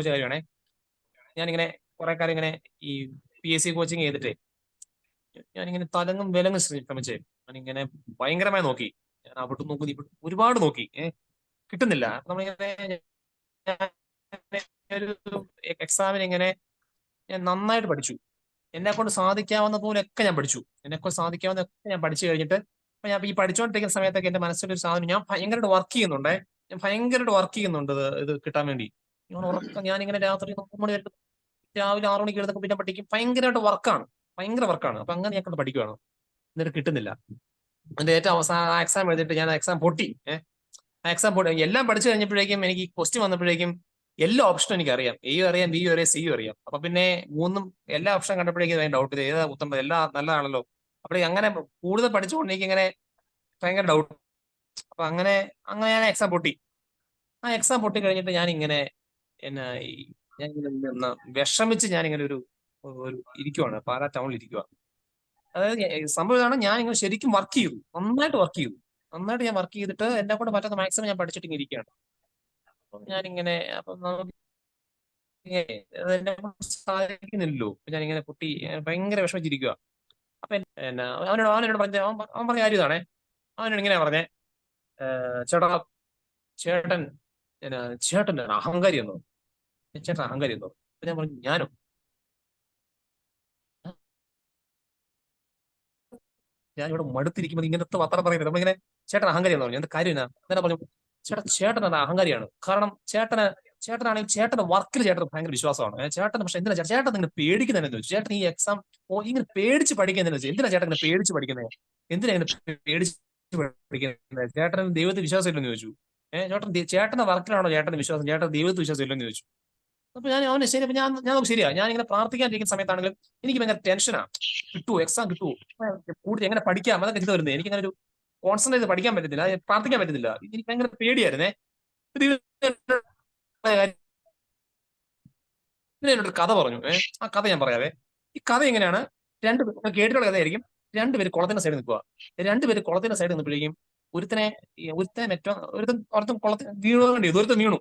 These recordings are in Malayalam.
കാര്യമാണേ. ഞാനിങ്ങനെ കുറെ കാര്യം ഇങ്ങനെ ഈ PSC കോച്ചിങ് ചെയ്തിട്ടേ ഞാനിങ്ങനെ തലങ്ങും വിലങ്ങും ശ്രമിച്ചേ. ഞാനിങ്ങനെ ഭയങ്കരമായി നോക്കി. ഞാൻ അവിടെ നോക്കി ഇവിടെ ഒരുപാട് നോക്കി. കിട്ടുന്നില്ല. നമ്മളിങ്ങനെ ഒരു എക്സാമിന് ഇങ്ങനെ ഞാൻ നന്നായിട്ട് പഠിച്ചു. എന്നെ കൊണ്ട് സാധിക്കാവുന്ന പോലെയൊക്കെ ഞാൻ പഠിച്ചു. എന്നെ കൊണ്ട് സാധിക്കാവുന്നതൊക്കെ ഞാൻ പഠിച്ചു കഴിഞ്ഞിട്ട് അപ്പൊ ഞാൻ ഈ പഠിച്ചുകൊണ്ടിരിക്കുന്ന സമയത്തൊക്കെ എന്റെ മനസ്സിലൊരു സാധനം ഞാൻ ഭയങ്കരമായിട്ട് വർക്ക് ചെയ്യുന്നുണ്ടേ. ഞാൻ ഭയങ്കരമായിട്ട് വർക്ക് ചെയ്യുന്നുണ്ട് ഇത് കിട്ടാൻ വേണ്ടി. ഞാനിങ്ങനെ രാത്രി 9 മണി വരെ രാവിലെ 6 മണിക്ക് എഴുതൊക്കെ പിന്നെ പഠിക്കും. ഭയങ്കരമായിട്ട് വർക്കാണ്. ഭയങ്കര വർക്കാണ്. അപ്പൊ അങ്ങനെ ഞാൻ കൊണ്ട് പഠിക്കുകയാണ്. എന്നിട്ട് കിട്ടുന്നില്ല. എന്റെ ഏറ്റവും അവസാനം ആ എക്സാം എഴുതിയിട്ട് ഞാൻ എക്സാം പൊട്ടി. എക്സാം പൊട്ടി. എല്ലാം പഠിച്ചു കഴിഞ്ഞപ്പോഴേക്കും എനിക്ക് ക്വസ്റ്റ്യൻ വന്നപ്പോഴേക്കും എല്ലാ ഓപ്ഷനും എനിക്ക് അറിയാം. എയും അറിയാം, ബിയും അറിയാം, സിയും അറിയാം. അപ്പൊ പിന്നെ മൂന്നും എല്ലാ ഓപ്ഷൻ കണ്ടപ്പോഴേക്കും ഡൗട്ട് ചെയ്ത് ഏതാ ഉത്തരം എല്ലാം നല്ലതാണല്ലോ. അപ്പൊ അങ്ങനെ കൂടുതൽ പഠിച്ചുകൊണ്ട് എനിക്ക് ഇങ്ങനെ ഭയങ്കര ഡൗട്ട്. അപ്പൊ അങ്ങനെ അങ്ങനെ ഞാൻ എക്സാം പൊട്ടി. ആ എക്സാം പൊട്ടി കഴിഞ്ഞിട്ട് ഞാൻ ഇങ്ങനെ എന്നാ ഞാൻ ഇങ്ങനെ വിഷമിച്ച് ഞാനിങ്ങനെ ഒരു ഇരിക്കുവാണ്. പാലാ ടൗണിൽ ഇരിക്കുക. അതായത് സംഭവം ഇതാണ്, ഞാൻ ഇങ്ങനെ ശരിക്കും വർക്ക് ചെയ്തു. നന്നായിട്ട് വർക്ക് ചെയ്തു. നന്നായിട്ട് ഞാൻ വർക്ക് ചെയ്തിട്ട് എന്നെ കൊണ്ട് പറ്റുന്ന മാക്സിമം ഞാൻ പഠിച്ചിട്ട് ഇങ്ങനെ ഇരിക്കുകയാണ്. അപ്പൊ ഞാനിങ്ങനെ അപ്പൊ എന്നെ കൊണ്ട് സാധിക്കുന്നില്ലല്ലോ. അപ്പൊ ഞാനിങ്ങനെ പൊട്ടി ഭയങ്കര വിഷമിച്ചിരിക്കുക. അപ്പൊ എന്നാ അവനോട് പറഞ്ഞ അവൻ പറഞ്ഞ കാര്യം ഇതാണേ. അവനോട് ഇങ്ങനെ പറഞ്ഞേ, ചേട്ടാ ചേട്ടൻ എന്നാ ചേട്ടൻ അഹങ്കാരി എന്നോ, ചേട്ടൻ അഹങ്കാരി എന്നോ. അപ്പൊ ഞാൻ പറഞ്ഞു ഞാനോ? ഞാൻ ഇവിടെ മടുത്തിരിക്കുമ്പോൾ ഇങ്ങനത്തെ പത്രം പറയുന്നത് നമ്മളിങ്ങനെ ചേട്ടൻ അഹങ്കാരി എന്ന് പറഞ്ഞു. എന്താ കാര്യം എന്നാ അങ്ങനെ പറഞ്ഞു. ചേട്ടൻ അത് അഹങ്കാരിയാണ്. കാരണം ചേട്ടനാണെങ്കിൽ ചേട്ടന്റെ വർക്കിൽ ചേട്ടൻ ഭയങ്കര വിശ്വാസമാണ്. ചേട്ടൻ പക്ഷെ എന്തിനാ ചേട്ടൻ നിങ്ങൾ പേടിക്കുന്നതെന്ന് ചോദിച്ചു. ചേട്ടൻ ഈ എക്സാം ഇങ്ങനെ പേടിച്ച് പഠിക്കുന്നതെന്ന് വെച്ചാൽ എന്തിനാ ചേട്ടൻ ഇങ്ങനെ പേടിച്ച് പഠിക്കുന്നത്? എന്തിനാ ഇങ്ങനെ പേടിച്ച് പഠിക്കുന്നത്? ചേട്ടൻ ദൈവത്തിൽ വിശ്വാസം ഇല്ലെന്ന് ചോദിച്ചു. ചേട്ടന്റെ വർക്കിലാണോ ചേട്ടന്റെ വിശ്വാസം? ചേട്ടൻ ദൈവത്തിൽ വിശ്വാസം ഇല്ലെന്ന് ചോദിച്ചു. അപ്പൊ ഞാൻ അവന് ശരി. അപ്പൊ ഞാൻ ശരിയാ. ഞാൻ ഇങ്ങനെ പ്രാർത്ഥിക്കാനിരിക്കുന്ന സമയത്താണെങ്കിലും എനിക്ക് ഭയങ്കര ടെൻഷനാണ്. കിട്ടുമോ എക്സാം കിട്ടുമോ, കൂടുതൽ എങ്ങനെ പഠിക്കാം അതൊക്കെ ചിന്ത വരുന്നത്. എനിക്ക് അങ്ങനെ ഒരു കോൺസെൻട്രേറ്റ് ചെയ്ത് പഠിക്കാൻ പറ്റുന്നില്ല, പ്രാർത്ഥിക്കാൻ പറ്റുന്നില്ല. എനിക്ക് ഭയങ്കര പേടിയായിരുന്നേ. എന്നോടൊരു കഥ പറഞ്ഞു. ആ കഥ ഞാൻ പറയാവേ. ഈ കഥ എങ്ങനെയാണ്, കേട്ടിട്ടുള്ള കഥയായിരിക്കും. രണ്ടുപേര് കുളത്തിന്റെ സൈഡിൽ നിൽക്കുക. രണ്ടുപേര് കുളത്തിന്റെ സൈഡിൽ നിന്നപ്പോഴേക്കും ഒരുത്തൻ കുളത്തിൽ വീണുകൊണ്ടിരിക്കുന്നു. ഒരുത്തൻ വീണു.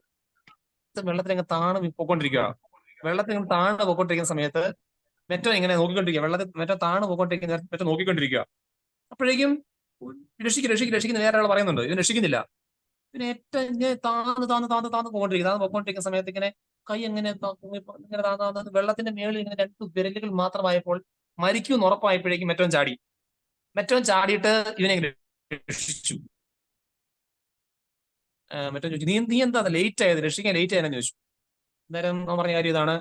വെള്ളത്തിലങ്ങ് താണു പൊക്കോണ്ടിരിക്കുക. വെള്ളത്തിൽ താണു പൊക്കോണ്ടിരിക്കുന്ന സമയത്ത് മെറ്റോ ഇങ്ങനെ നോക്കിക്കൊണ്ടിരിക്കുക. മെറ്റോ താണു പൊക്കോണ്ടിരിക്കുന്ന മെറ്റോ നോക്കിക്കൊണ്ടിരിക്കുക. അപ്പോഴേക്കും രക്ഷിക്കുന്ന വേറെ ആൾ പറയുന്നുണ്ട്. ഇവൻ രക്ഷിക്കുന്നില്ല. പിന്നെ ഏറ്റവും ഇങ്ങനെ താന്ന് പൊക്കോണ്ടിരിക്കുന്ന സമയത്ത് ഇങ്ങനെ കൈ എങ്ങനെ ഇങ്ങനെ താന്ന് വെള്ളത്തിന്റെ മേളിൽ ഇങ്ങനെ 2 വിരലുകൾ മാത്രമായപ്പോൾ മരിക്കുമെന്ന് ഉറപ്പായപ്പോഴേക്കും മെറ്റോൻ ചാടിയിട്ട് ഇവനെ രക്ഷിച്ചു. മെറ്റോൻ ചോദിച്ചു, നീ എന്താ ലേറ്റ് ആയത്, രക്ഷിക്കാൻ ലേറ്റ് ആയെന്ന് ചോദിച്ചു. അന്നേരം അവൻ പറഞ്ഞ കാര്യം ഇതാണ്,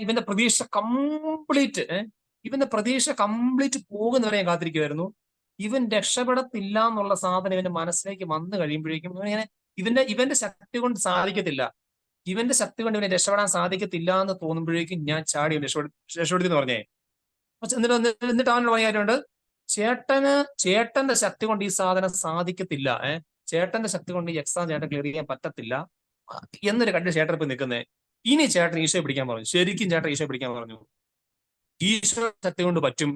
ഇവന്റെ പ്രതീക്ഷ കംപ്ലീറ്റ് പോകുന്നവരെ ഞാൻ കാത്തിരിക്കുമായിരുന്നു. ഇവൻ രക്ഷപ്പെടത്തില്ല എന്നുള്ള സാധനം ഇവന്റെ മനസ്സിലേക്ക് വന്നു കഴിയുമ്പോഴേക്കും ഇവന്റെ ശക്തി കൊണ്ട് സാധിക്കത്തില്ല. ഇവന്റെ ശക്തി കൊണ്ട് ഇവനെ രക്ഷപ്പെടാൻ സാധിക്കത്തില്ല എന്ന് തോന്നുമ്പോഴേക്കും ഞാൻ ചാടി രക്ഷപ്പെടുത്തി എന്ന് പറഞ്ഞേ. എന്നിട്ട് അവനോട് പറഞ്ഞ കാര്യമുണ്ട്, ചേട്ടന്റെ ശക്തി കൊണ്ട് ഈ സാധനം സാധിക്കത്തില്ല. ചേട്ടന്റെ ശക്തി കൊണ്ട് ഈ എക്സാം ചേട്ടൻ ക്ലിയർ ചെയ്യാൻ പറ്റത്തില്ല എന്നൊരു കണ്ട് ചേട്ടൻ ഇപ്പൊ നിൽക്കുന്നേ. ഇനി ചേട്ടൻ ഈശോയെ പിടിക്കാൻ പറഞ്ഞു. ശരിക്കും ചേട്ടൻ ഈശോയെ പിടിക്കാൻ പറഞ്ഞു. ഈശോ ശക്തി കൊണ്ട് പറ്റും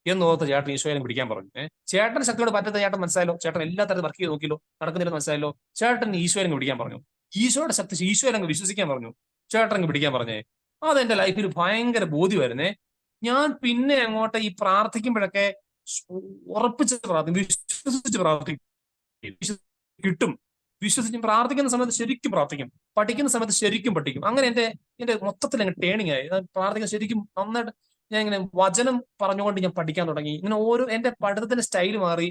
എന്നോർത്ത് ചേട്ടൻ ഈശോയെ പിടിക്കാൻ പറഞ്ഞു. ചേട്ടൻ ശക്തി കൊണ്ട് പറ്റത്ത ചേട്ടൻ മനസ്സിലായല്ലോ. ചേട്ടൻ എല്ലാ തരത്തിൽ വർക്ക് ചെയ്ത് നോക്കിയല്ലോ, നടക്കുന്നില്ലെന്ന് മനസ്സിലായല്ലോ. ചേട്ടൻ ഈശോയെ പിടിക്കാൻ പറഞ്ഞു. ഈശോയുടെ ശക്തി ഈശോയെ വിശ്വസിക്കാൻ പറഞ്ഞു. ചേട്ടൻ പിടിക്കാൻ പറഞ്ഞേ. അതെന്റെ ലൈഫിൽ ഭയങ്കര ബോധ്യമായിരുന്നേ. ഞാൻ പിന്നെ അങ്ങോട്ട് ഈ പ്രാർത്ഥിക്കുമ്പോഴൊക്കെ ഉറപ്പിച്ച് പ്രാർത്ഥിക്കും, വിശ്വസിച്ച് പ്രാർത്ഥിക്കും. കിട്ടും. വിശ്വസിച്ചും പ്രാർത്ഥിക്കുന്ന സമയത്ത് ശരിക്കും പ്രാർത്ഥിക്കും, പഠിക്കുന്ന സമയത്ത് ശരിക്കും പഠിക്കും. അങ്ങനെ എന്റെ മൊത്തത്തിൽ അങ്ങ് ടേണിംഗ് ആയി. പ്രാർത്ഥിക്കാൻ ശരിക്കും നന്നായിട്ട് ഞാൻ ഇങ്ങനെ വചനം പറഞ്ഞുകൊണ്ട് ഞാൻ പഠിക്കാൻ തുടങ്ങി. ഇങ്ങനെ എന്റെ പഠിത്തത്തിന്റെ സ്റ്റൈൽ മാറി.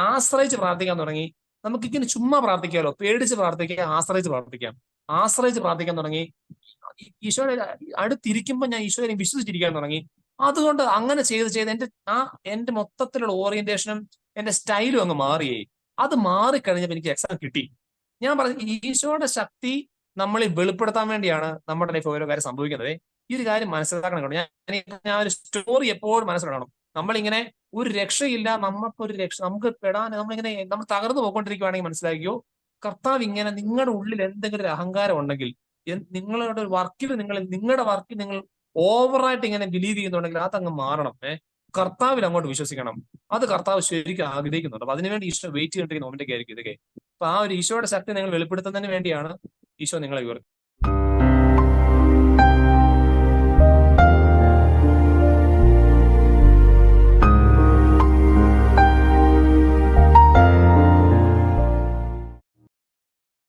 ആശ്രയിച്ച് പ്രാർത്ഥിക്കാൻ തുടങ്ങി. നമുക്കിങ്ങനെ ചുമ്മാ പ്രാർത്ഥിക്കാമല്ലോ, പേടിച്ച് പ്രാർത്ഥിക്കാം, ആശ്രയിച്ച് പ്രാർത്ഥിക്കാൻ തുടങ്ങി. ഈശോയുടെ അടുത്തിരിക്കുമ്പോൾ ഞാൻ ഈശോയെ വിശ്വസിച്ചിരിക്കാൻ തുടങ്ങി. അതുകൊണ്ട് അങ്ങനെ ചെയ്ത് എന്റെ മൊത്തത്തിലുള്ള ഓറിയന്റേഷനും എന്റെ സ്റ്റൈലും അങ്ങ് മാറിയേ. അത് മാറിക്കഴിഞ്ഞപ്പോൾ എനിക്ക് എക്സാം കിട്ടി. ഞാൻ പറഞ്ഞു, ഈശോയുടെ ശക്തി നമ്മളെ വെളിപ്പെടുത്താൻ വേണ്ടിയാണ് നമ്മുടെ ലൈഫ് ഓരോ കാര്യം സംഭവിക്കുന്നത്. ഈ ഒരു കാര്യം മനസ്സിലാക്കണം കേട്ടോ. ഞാൻ ഒരു സ്റ്റോറി എപ്പോഴും മനസ്സിലാക്കണം. നമ്മളിങ്ങനെ ഒരു രക്ഷയില്ല, നമുക്ക് നമ്മൾ തകർന്നു പോയിക്കൊണ്ടിരിക്കുകയാണെങ്കിൽ മനസ്സിലാക്കിയോ, കർത്താവ് ഇങ്ങനെ നിങ്ങളുടെ ഉള്ളിൽ എന്തെങ്കിലും ഒരു അഹങ്കാരം ഉണ്ടെങ്കിൽ, നിങ്ങളുടെ നിങ്ങളുടെ വർക്കിൽ നിങ്ങൾ ഓവറായിട്ട് ഇങ്ങനെ ബിലീവ് ചെയ്യുന്നുണ്ടെങ്കിൽ അതങ്ങ് മാറണം. കർത്താവിൽ അങ്ങോട്ട് വിശ്വസിക്കണം. അത് കർത്താവ് ശരിക്കും ആഗ്രഹിക്കുന്നുണ്ട്. അപ്പൊ അതിനുവേണ്ടി ഈശോ വെയിറ്റ് ചെയ്തിരിക്കുന്ന മൊമെന്റ് ഒക്കെ ആയിരിക്കും ഇതൊക്കെ. അപ്പൊ ആ ഒരു ഈശോയുടെ ശക്തി നിങ്ങൾ വെളിപ്പെടുത്തുന്നതിന് വേണ്ടിയാണ് ഈശോ നിങ്ങളെ